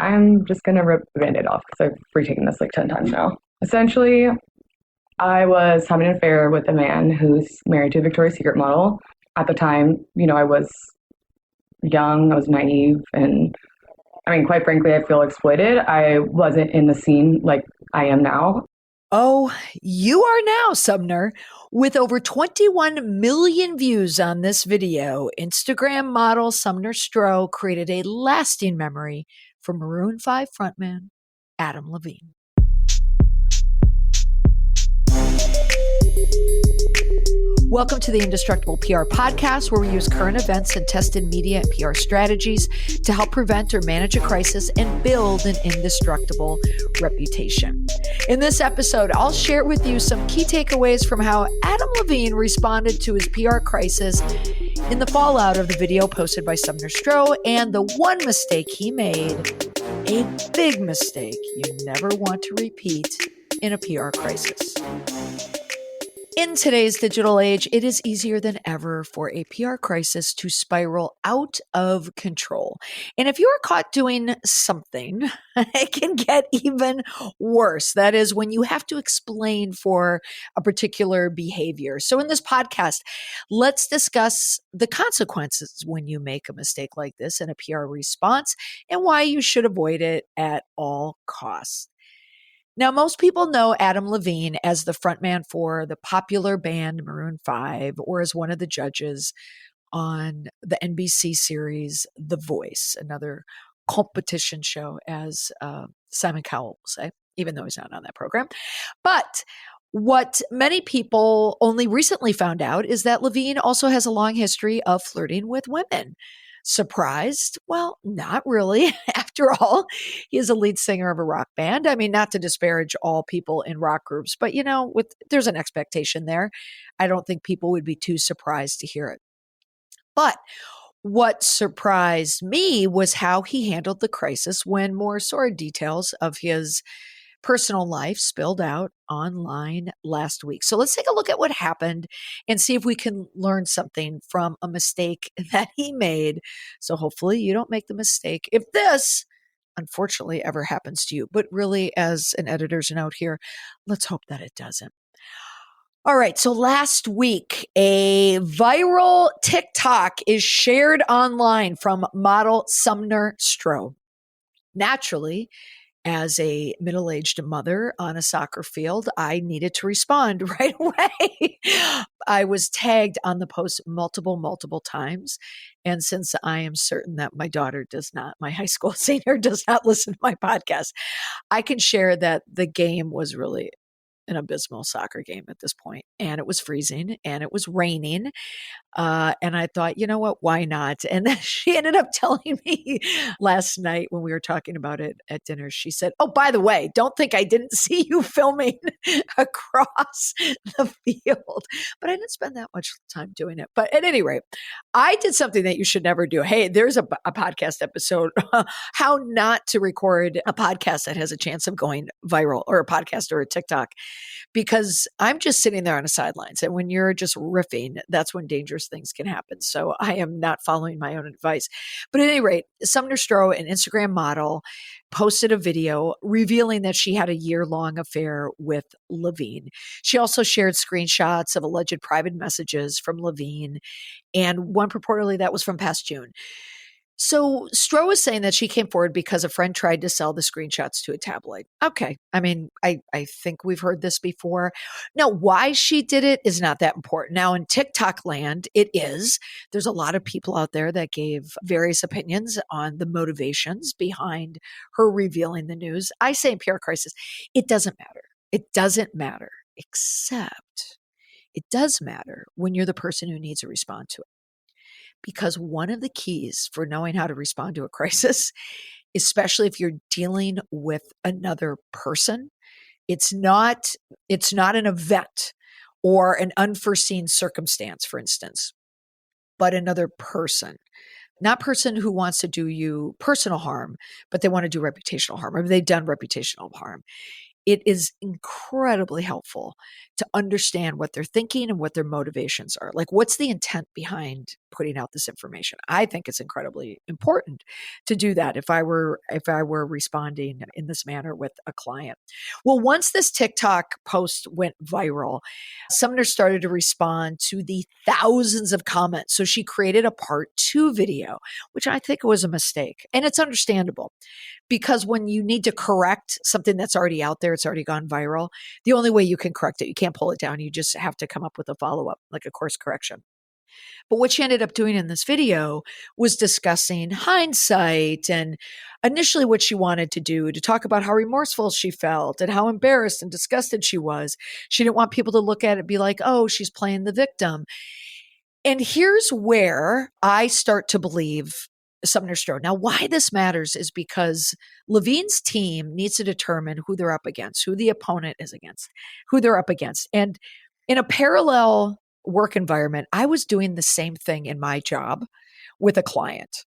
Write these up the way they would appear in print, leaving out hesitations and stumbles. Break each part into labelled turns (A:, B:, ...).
A: I'm just going to rip the Band-Aid off because I've retaken this like 10 times now. Essentially, I was having an affair with a man who's married to a Victoria's Secret model. At the time, I was young, I was naive, and I mean, quite frankly, I feel exploited. I wasn't in the scene like I am now.
B: Oh, you are now, Sumner. With over 21 million views on this video, Instagram model Sumner Stroh created a lasting memory for Maroon 5 frontman Adam Levine. Welcome to the Indestructible PR podcast, where we use current events and tested media and PR strategies to help prevent or manage a crisis and build an indestructible reputation. In this episode, I'll share with you some key takeaways from how Adam Levine responded to his PR crisis in the fallout of the video posted by Sumner Stroh and the one mistake he made, a big mistake you never want to repeat in a PR crisis. In today's digital age, it is easier than ever for a PR crisis to spiral out of control. And if you're caught doing something, it can get even worse. That is when you have to explain for a particular behavior. So in this podcast, let's discuss the consequences when you make a mistake like this in a PR response and why you should avoid it at all costs. Now, most people know Adam Levine as the frontman for the popular band Maroon 5 or as one of the judges on the NBC series The Voice, another competition show, as Simon Cowell will say, even though he's not on that program. But what many people only recently found out is that Levine also has a long history of flirting with women. Surprised? Well, not really. After all, he is a lead singer of a rock band. I mean, not to disparage all people in rock groups, but there's an expectation there. I don't think people would be too surprised to hear it. But what surprised me was how he handled the crisis when more sordid details of his personal life spilled out online last week. So let's take a look at what happened and see if we can learn something from a mistake that he made. So hopefully you don't make the mistake if this unfortunately ever happens to you. But really, as an editor's note here, let's hope that it doesn't. All right. So last week, a viral TikTok is shared online from model Sumner Stroh. Naturally, as a middle-aged mother on a soccer field, I needed to respond right away. I was tagged on the post multiple times. And since I am certain that my daughter does not, my high school senior does not listen to my podcast, I can share that the game was really an abysmal soccer game at this point. And it was freezing and it was raining. And I thought, you know what, why not? And then she ended up telling me last night when we were talking about it at dinner, she said, oh, by the way, don't think I didn't see you filming across the field. But I didn't spend that much time doing it. But at any rate, I did something that you should never do. Hey, there's a podcast episode, how not to record a podcast that has a chance of going viral, or a podcast or a TikTok, because I'm just sitting there on the sidelines. And when you're just riffing, that's when dangerous things can happen. So I am not following my own advice. But at any rate, Sumner Stroh, an Instagram model, posted a video revealing that she had a year-long affair with Levine. She also shared screenshots of alleged private messages from Levine, and one purportedly that was from past June. So Stroh was saying that she came forward because a friend tried to sell the screenshots to a tabloid. Okay. I mean, I think we've heard this before. Now, why she did it is not that important. Now, in TikTok land, it is. There's a lot of people out there that gave various opinions on the motivations behind her revealing the news. I say in PR crisis, it doesn't matter. It doesn't matter, except it does matter when you're the person who needs to respond to it. Because one of the keys for knowing how to respond to a crisis, especially if you're dealing with another person, it's not an event or an unforeseen circumstance, for instance, but another person. Not person who wants to do you personal harm, but they want to do reputational harm, or they've done reputational harm. It is incredibly helpful to understand what they're thinking and what their motivations are. Like, what's the intent behind putting out this information? I think it's incredibly important to do that if I were responding in this manner with a client. Well, once this TikTok post went viral, Sumner started to respond to the thousands of comments. So she created a part 2 video, which I think was a mistake. And it's understandable, because when you need to correct something that's already out there, it's already gone viral, the only way you can correct it, you can't pull it down. You just have to come up with a follow-up, like a course correction. But what she ended up doing in this video was discussing hindsight and initially what she wanted to do, to talk about how remorseful she felt and how embarrassed and disgusted she was. She didn't want people to look at it and be like, oh, she's playing the victim. And here's where I start to believe Sumner Strode. Now, why this matters is because Levine's team needs to determine who they're up against, who the opponent is against, who they're up against. And in a parallel work environment, I was doing the same thing in my job with a client.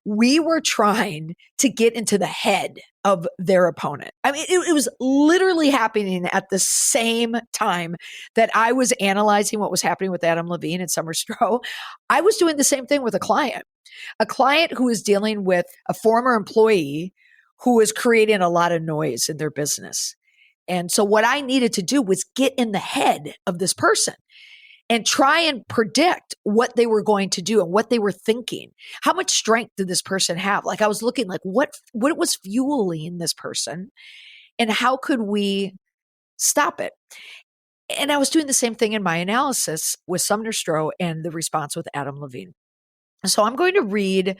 B: We were trying to get into the head of their opponent. I mean, it was literally happening at the same time that I was analyzing what was happening with Adam Levine and Summer Stroh. I was doing the same thing with a client who was dealing with a former employee who was creating a lot of noise in their business. And so what I needed to do was get in the head of this person and try and predict what they were going to do and what they were thinking. How much strength did this person have? Like, I was looking like what was fueling this person and how could we stop it? And I was doing the same thing in my analysis with Sumner Stroh and the response with Adam Levine. So I'm going to read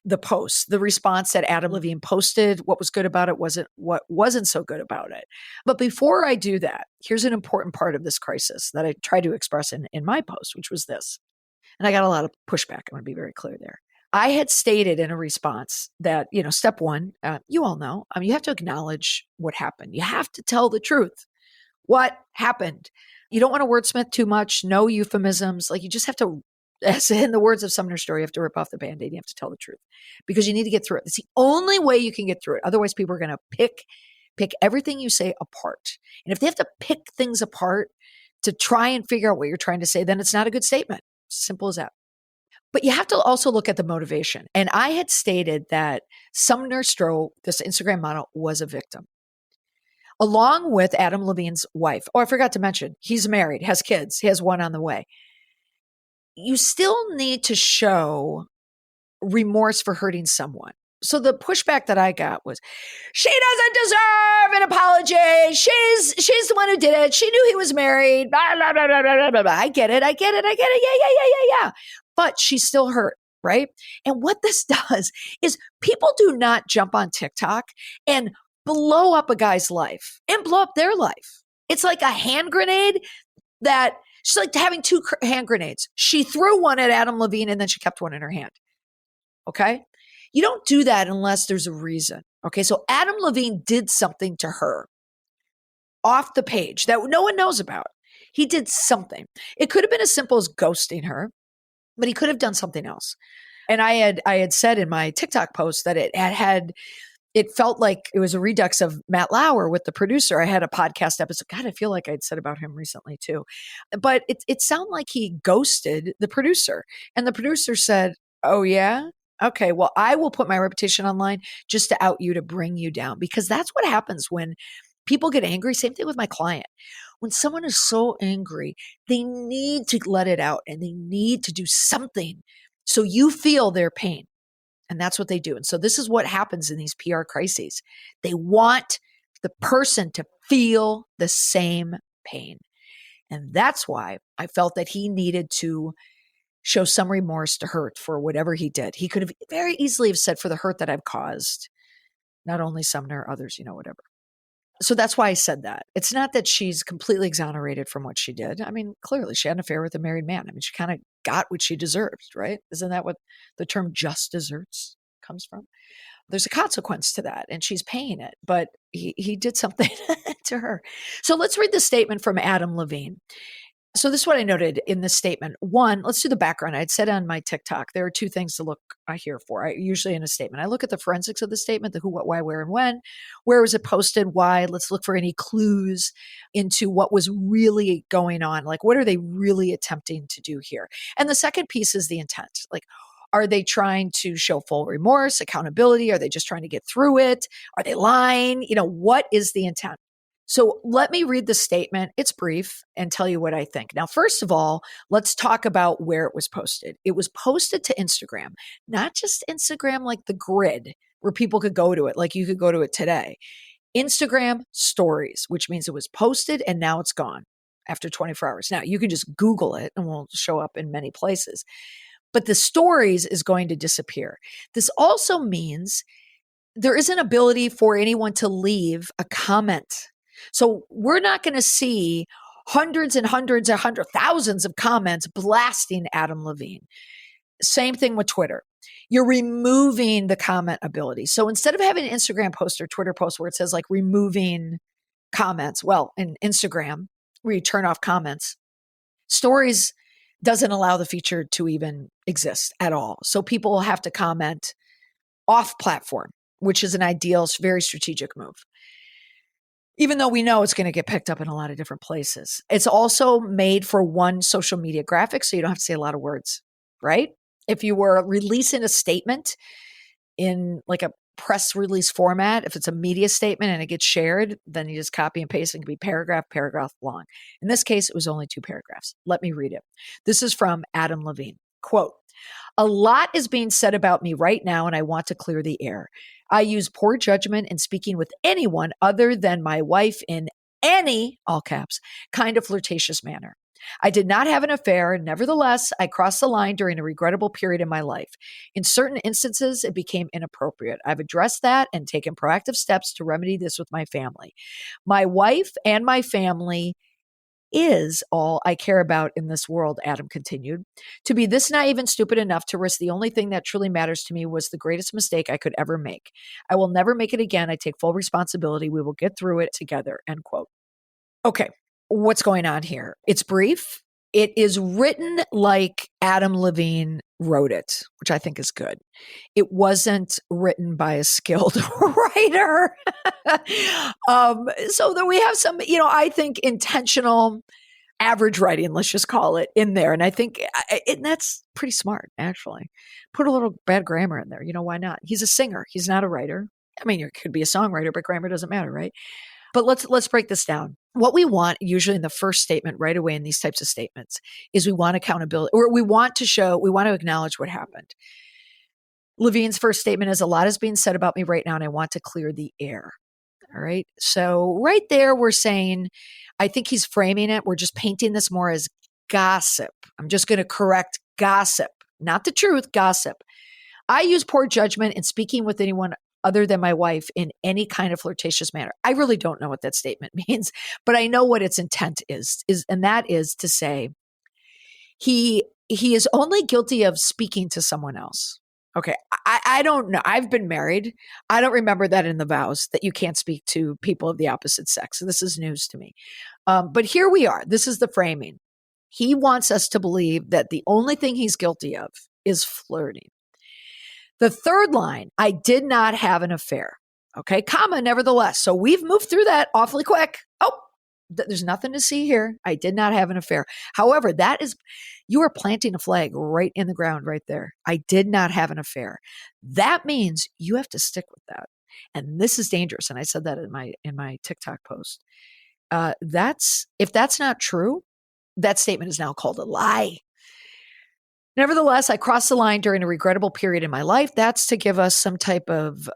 B: the post, the response that Adam Levine posted, what was good about it, what wasn't so good about it. But before I do that, here's an important part of this crisis that I tried to express in my post, which was this. And I got a lot of pushback. I want to be very clear there. I had stated in a response that, step one, you all know, you have to acknowledge what happened. You have to tell the truth. What happened? You don't want to wordsmith too much, no euphemisms. Like, you just have to, as in the words of Sumner's story, you have to rip off the Band-Aid. You have to tell the truth because you need to get through it. It's the only way you can get through it. Otherwise, people are going to pick everything you say apart. And if they have to pick things apart to try and figure out what you're trying to say, then it's not a good statement. Simple as that. But you have to also look at the motivation. And I had stated that Sumner Stroh, this Instagram model, was a victim, along with Adam Levine's wife. Oh, I forgot to mention, he's married, has kids, he has one on the way. You still need to show remorse for hurting someone. So the pushback that I got was, she doesn't deserve an apology. She's the one who did it. She knew he was married. Blah, blah, blah, blah, blah, blah, blah. I get it. Yeah. But she's still hurt, right? And what this does is people do not jump on TikTok and blow up a guy's life and blow up their life. It's like a hand grenade that she's like having two hand grenades. She threw one at Adam Levine and then she kept one in her hand. Okay. You don't do that unless there's a reason. Okay. So Adam Levine did something to her off the page that no one knows about. He did something. It could have been as simple as ghosting her, but he could have done something else. And I had said in my TikTok post that it felt like it was a redux of Matt Lauer with the producer. I had a podcast episode. God, I feel like I'd said about him recently too. But it sounded like he ghosted the producer. And the producer said, oh yeah? Okay, well, I will put my reputation online just to out you, to bring you down. Because that's what happens when people get angry. Same thing with my client. When someone is so angry, they need to let it out and they need to do something so you feel their pain. And that's what they do. And so this is what happens in these PR crises. They want the person to feel the same pain. And that's why I felt that he needed to show some remorse to her for whatever he did. He could have very easily have said, for the hurt that I've caused, not only Sumner, others, whatever. So that's why I said that. It's not that she's completely exonerated from what she did. I mean, clearly she had an affair with a married man. I mean, she kind of got what she deserved, right? Isn't that what the term just desserts comes from? There's a consequence to that, and she's paying it. But he did something to her. So let's read the statement from Adam Levine. So this is what I noted in this statement. One, let's do the background. I'd said on my TikTok, there are two things to look here for. Usually in a statement, I look at the forensics of the statement, the who, what, why, where, and when. Where was it posted? Why? Let's look for any clues into what was really going on. Like, what are they really attempting to do here? And the second piece is the intent. Like, are they trying to show full remorse, accountability? Are they just trying to get through it? Are they lying? What is the intent? So let me read the statement. It's brief and tell you what I think. Now, first of all, let's talk about where it was posted. It was posted to Instagram, not just Instagram like the grid where people could go to it, like you could go to it today. Instagram stories, which means it was posted and now it's gone after 24 hours. Now, you can just Google it and will show up in many places. But the stories is going to disappear. This also means there is an ability for anyone to leave a comment. So we're not going to see hundreds and hundreds and thousands of comments blasting Adam Levine. Same thing with Twitter. You're removing the comment ability. So instead of having an Instagram post or Twitter post where it says like removing comments, well, in Instagram, where you turn off comments, stories doesn't allow the feature to even exist at all. So people will have to comment off platform, which is an ideal, very strategic move. Even though we know it's going to get picked up in a lot of different places. It's also made for one social media graphic, so you don't have to say a lot of words, right? If you were releasing a statement in like a press release format, if it's a media statement and it gets shared, then you just copy and paste. It can be paragraph long. In this case, it was only 2 paragraphs. Let me read it. This is from Adam Levine. Quote, "A lot is being said about me right now, and I want to clear the air. I use poor judgment in speaking with anyone other than my wife in any, all caps, kind of flirtatious manner. I did not have an affair. Nevertheless, I crossed the line during a regrettable period in my life. In certain instances, it became inappropriate. I've addressed that and taken proactive steps to remedy this with my family. My wife and my family is all I care about in this world," Adam continued. "To be this naive and stupid enough to risk the only thing that truly matters to me was the greatest mistake I could ever make. I will never make it again. I take full responsibility. We will get through it together," end quote. Okay, what's going on here? It's brief. It is written like Adam Levine wrote it, which I think is good. It wasn't written by a skilled writer. So that we have some, I think intentional average writing, let's just call it, in there. And I think that's pretty smart, actually. Put a little bad grammar in there. Why not? He's a singer. He's not a writer. I mean, you could be a songwriter, but grammar doesn't matter, right? But let's break this down. What we want usually in the first statement right away in these types of statements is we want accountability, or we want to acknowledge what happened. Levine's first statement is, "A lot is being said about me right now, and I want to clear the air." All right. So right there, we're saying, I think he's framing it. We're just painting this more as gossip. I'm just going to correct gossip, not the truth, gossip. "I use poor judgment in speaking with anyone other than my wife in any kind of flirtatious manner." I really don't know what that statement means, but I know what its intent is, and that is to say he is only guilty of speaking to someone else. Okay, I don't know. I've been married. I don't remember that in the vows that you can't speak to people of the opposite sex. So this is news to me. But here we are. This is the framing. He wants us to believe that the only thing he's guilty of is flirting. The third line, "I did not have an affair." Okay, comma, nevertheless. So we've moved through that awfully quick. Oh, there's nothing to see here. I did not have an affair. However, you are planting a flag right in the ground right there. I did not have an affair. That means you have to stick with that. And this is dangerous. And I said that in my TikTok post. If that's not true, that statement is now called a lie. "Nevertheless, I crossed the line during a regrettable period in my life." That's to give us some type of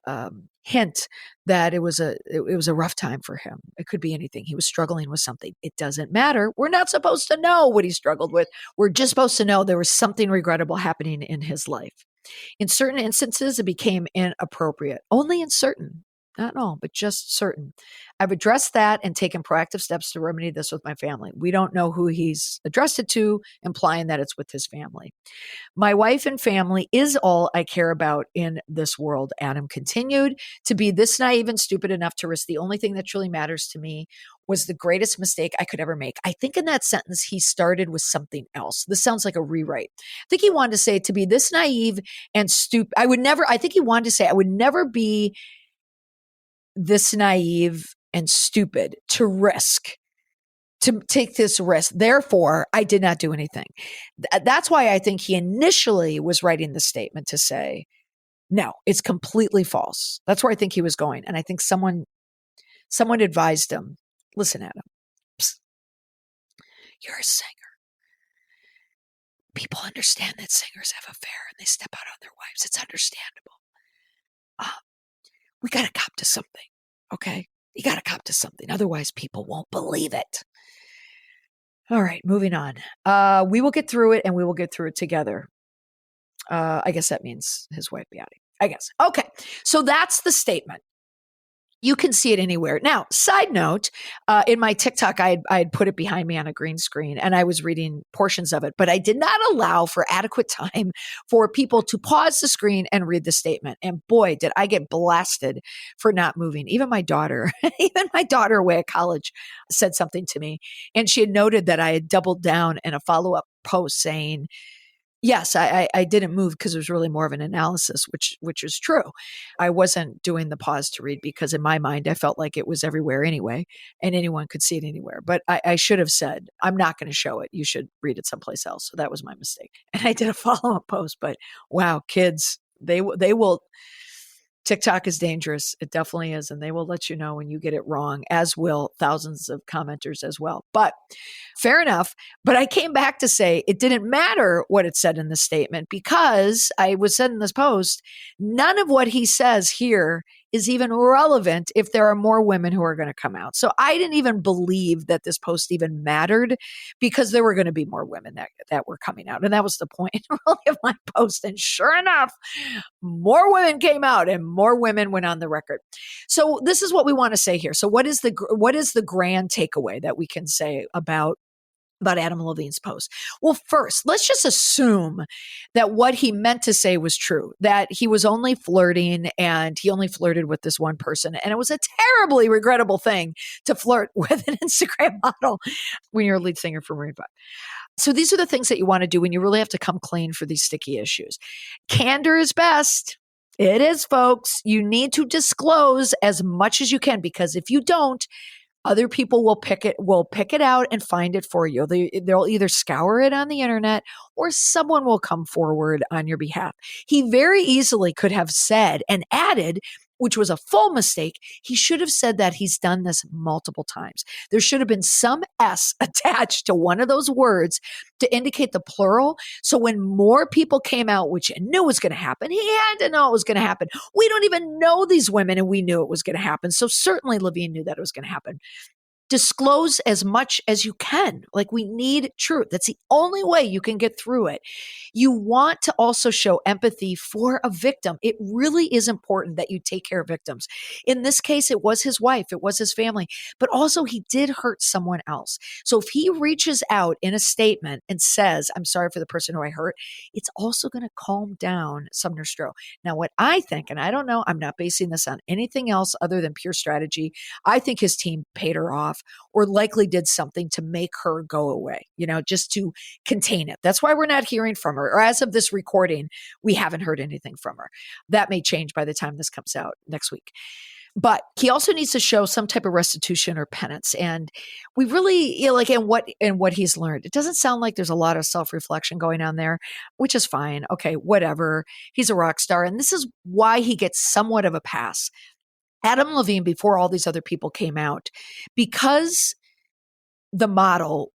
B: hint that it was a rough time for him. It could be anything. He was struggling with something. It doesn't matter. We're not supposed to know what he struggled with. We're just supposed to know there was something regrettable happening in his life. "In certain instances, it became inappropriate." Only in certain. Not all, but just certain. I've addressed that and taken proactive steps to remedy this with my family. We don't know who he's addressed it to, implying that it's with his family. My wife and family is all I care about in this world. Adam continued. To be this naive and stupid enough to risk the only thing that truly matters to me was the greatest mistake I could ever make. I think in that sentence, he started with something else. This sounds like a rewrite. I think he wanted to say to be this naive and stupid. I think he wanted to say, I would never be this naive and stupid to take this risk. Therefore, I did not do anything. That's why I think he initially was writing the statement to say, no, it's completely false. That's where I think he was going. And I think someone advised him, listen, Adam, psst, you're a singer. People understand that singers have affairs and they step out on their wives. It's understandable. We got to cop to something. Okay. You got to cop to something. Otherwise, people won't believe it. All right. Moving on. We will get through it and we will get through it together. I guess that means his wife Beatty. I guess. Okay. So that's the statement. You can see it anywhere. Now, side note, in my TikTok, I had put it behind me on a green screen and I was reading portions of it, but I did not allow for adequate time for people to pause the screen and read the statement. And boy, did I get blasted for not moving. Even my daughter away at college said something to me. And she had noted that I had doubled down in a follow-up post saying, yes, I didn't move because it was really more of an analysis, which is true. I wasn't doing the pause to read because in my mind, I felt like it was everywhere anyway, and anyone could see it anywhere. But I should have said, I'm not going to show it. You should read it someplace else. So that was my mistake. And I did a follow-up post, but wow, kids, they will. TikTok is dangerous. It definitely is. And they will let you know when you get it wrong, as will thousands of commenters as well. But fair enough. But I came back to say it didn't matter what it said in the statement because I was said in this post, none of what he says here is even relevant if there are more women who are going to come out. So I didn't even believe that this post even mattered because there were going to be more women that were coming out. And that was the point really of my post. And sure enough, more women came out and more women went on the record. So this is what we want to say here. So what is the grand takeaway that we can say about Adam Levine's post? Well, first, let's just assume that what he meant to say was true, that he was only flirting and he only flirted with this one person. And it was a terribly regrettable thing to flirt with an Instagram model when you're a lead singer for Maroon 5. So these are the things that you want to do when you really have to come clean for these sticky issues. Candor is best. It is, folks. You need to disclose as much as you can because if you don't, other people will pick it out and find it for you. They'll either scour it on the internet or someone will come forward on your behalf. He very easily could have said and added, which was a full mistake. He should have said that he's done this multiple times. There should have been some S attached to one of those words to indicate the plural. So when more people came out, which knew was going to happen, he had to know it was going to happen. We don't even know these women and we knew it was going to happen. So certainly Levine knew that it was going to happen. Disclose as much as you can. Like we need truth. That's the only way you can get through it. You want to also show empathy for a victim. It really is important that you take care of victims. In this case, it was his wife, it was his family, but also he did hurt someone else. So if he reaches out in a statement and says, I'm sorry for the person who I hurt, it's also going to calm down Sumner Stroh. Now, what I think, and I don't know, I'm not basing this on anything else other than pure strategy. I think his team paid her off or likely did something to make her go away, just to contain it. That's why we're not hearing from her. Or as of this recording, we haven't heard anything from her. That may change by the time this comes out next week. But he also needs to show some type of restitution or penance. And we really, in what he's learned, it doesn't sound like there's a lot of self-reflection going on there, which is fine. Okay, whatever. He's a rock star. And this is why he gets somewhat of a pass. Adam Levine, before all these other people came out, because the model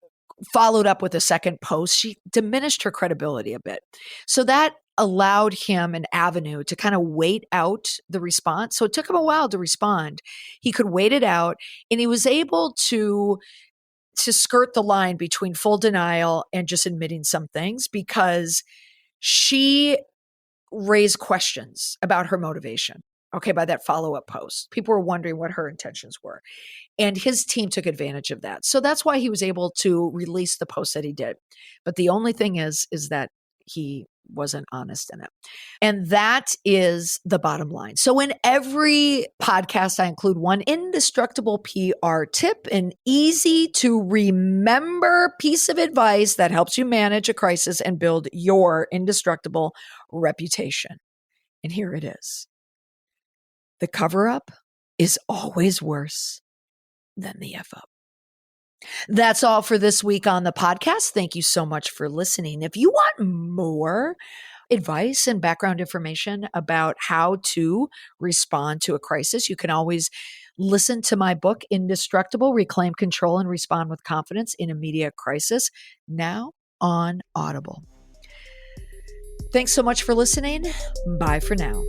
B: followed up with a second post, she diminished her credibility a bit. So that allowed him an avenue to kind of wait out the response. So it took him a while to respond. He could wait it out, and he was able to skirt the line between full denial and just admitting some things because she raised questions about her motivation. okay, by that follow-up post. People were wondering what her intentions were. And his team took advantage of that. So that's why he was able to release the post that he did. But the only thing is that he wasn't honest in it. And that is the bottom line. So in every podcast, I include one indestructible PR tip, an easy to remember piece of advice that helps you manage a crisis and build your indestructible reputation. And here it is. The cover up is always worse than the F up. That's all for this week on the podcast. Thank you so much for listening. If you want more advice and background information about how to respond to a crisis, you can always listen to my book, Indestructible: Reclaim Control and Respond with Confidence in Immediate Crisis, now on Audible. Thanks so much for listening. Bye for now.